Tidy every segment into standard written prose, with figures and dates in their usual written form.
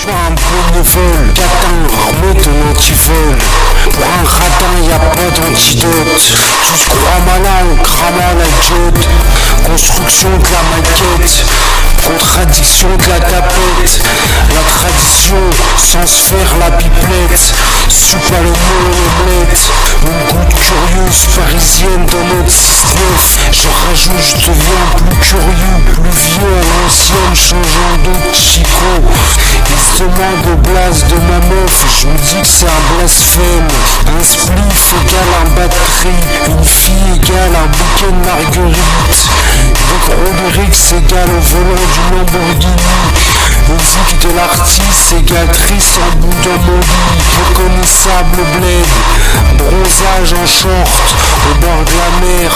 pas un bénévole, catin, armé ton antivol. Pour un radin y a pas d'antidote. Tu te crois malin en cramant la jotte. Construction de la maquette, contradiction de la tapette. La tradition sans se faire la pipelette. Soupe à l'oignon et l'omelette. Une goutte curieuse parisienne dans notre 6-9. Je rajoute, je deviens plus curieux, plus vieux à l'ancienne, changeant de chico. Il se demande au blaze de ma meuf, je me dis que c'est un blasphème. Un spliff égale un batterie, une fille égale un bouquet de marguerites. Des gros lyrics égale au volant du Lamborghini. Musique de l'artiste égale triste en bout d'un mon lit. Reconnaissable bled, bronzage en short, au bord de la mer.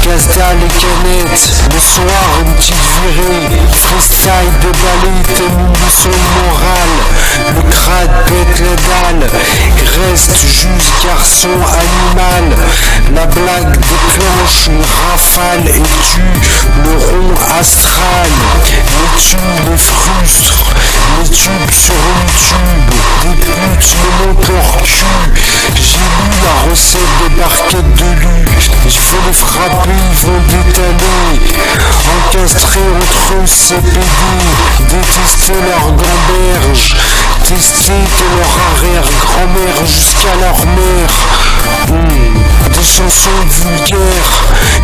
Casse-dalle et canettes, le soir une petite virée. Freestyle déballé, t'es une leçon morale. Le crâne pète les dalles, reste juste garçon animal. La blague déclenche une rafale et tue le rond astral. Les tubes les frustres, les tubes sur YouTube. Des putes me montent leur cul. J'ai lu la recette des barquettes de lu. Je vais les frapper, ils vont détaler. Encastrés entre eux, CPD. Détester leur gamberge. Tester de leur arrière-grand-mère jusqu'à leur mère. Des chansons vulgaires,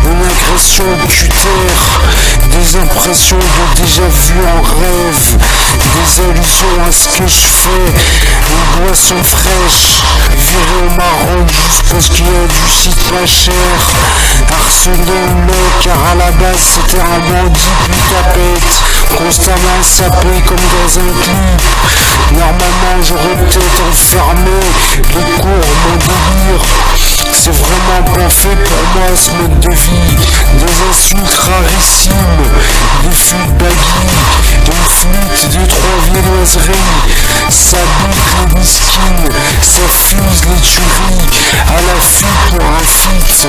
une agression cutaire, des impressions de déjà vu en rêve, des allusions à ce que je fais, une boisson fraîche, virée au marron juste parce qu'il y a du shit pas cher, harceler le mec car à la base c'était un bandit puis tapette, constamment sapé comme dans un clip. Normalement j'aurais peut-être enfermé les cours, mon délire. C'est vraiment pas fait pour moi ce mode de vie. Des insultes rarissimes, des flûtes baggy, une flûte, deux, trois viennoiseries. Ça bute les miskines, ça fuse les tueries. À l'affût pour un feat.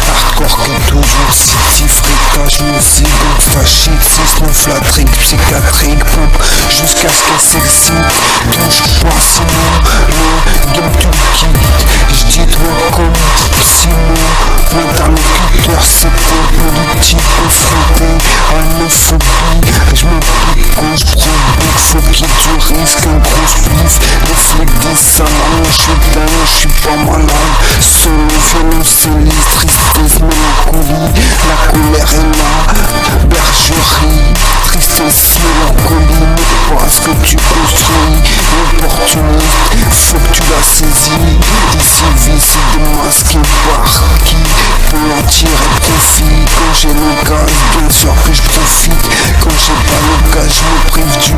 Hardcore comme toujours, city, fritage, musique, fasciste, 6-9, la trick, psychiatrique, pompe, jusqu'à ce qu'elle s'excite. Touche pas sinon, le game to kill. J'dis toi comme Simon, l'interlocuteur c'était politique, confronté à l'homophobie. J'm'applique quand j'prends big, faut qu'il y ait du risque, un gros spliff. Les flics des salons, j'suis dingue, j'suis pas malade. Solo, violoncelliste, tristesse, mélancolie. La colère est là, bergerie. Tristesse, mélancolie, mais pas ce que tu construis. Opportuniste, faut que tu la saisis. Ici, c'est démasqué par qui peut en tirer profit. Quand j'ai l'occasion, bien sûr que je profite. Quand j'ai pas l'occasion, je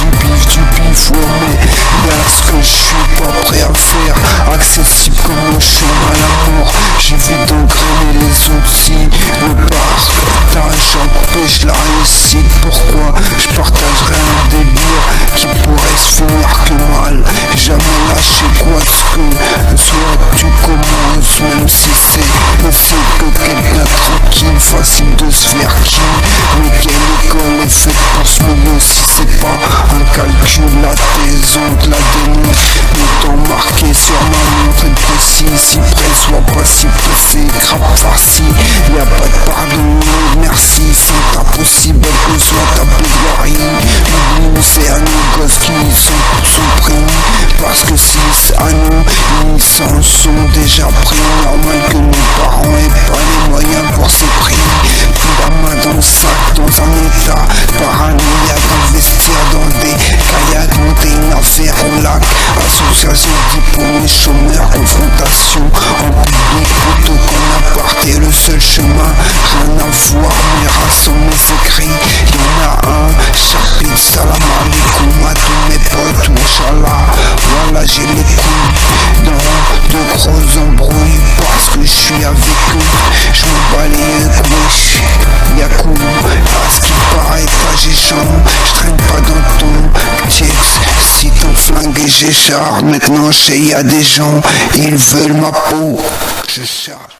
me prive du bif. Ouais, mais y'a ce que je suis pas prêt à faire. Accessible comme le chemin à l'amour. J'évite d'engrainer les outils. Le partage empêche la réussite. Pourquoi je partagerais un délire qui pourrait se finir que mal? Jamais lâcher quoi ce que soit tu commences, même si c'est que quelqu'un tranquille, facile de se faire qui. Mais quelle école est faite pour ce milieu si c'est pas un calcul? La tes ondes, la dénonce, le temps marqué sur ma montre est précis. Si près soit pas si pressé, crappe farci. Y'a pas de pardon, merci. Sont impossibles que soit ta plaidoirie. L'oubli c'est à nos gosses qui sont pour son prix. Parce que si c'est à nous, ils s'en sont déjà pris. Normal que nos parents aient pas les moyens pour ces prix. Plus la main dans le sac, dans un état paranoïaque, investir dans des kayaks, monter une affaire au lac. Association diplômés, chômeurs, confrontation en public, plutôt qu'en aparté, le seul chemin. Rien à voir, mais rassembler ses cris. Y'en a un chapitre, salam alaikum à tous mes potes, Inch'Allah. Voilà, j'ai les couilles dans de gros embrouilles parce que je suis avec eux. Je m'en bats les couilles, y'a cool. À ce qui paraît pas j'ai champ, je traîne pas dans ton texte. Si ton flingue et j'écharge, maintenant je sais y'a des gens, ils veulent ma peau. Je charge.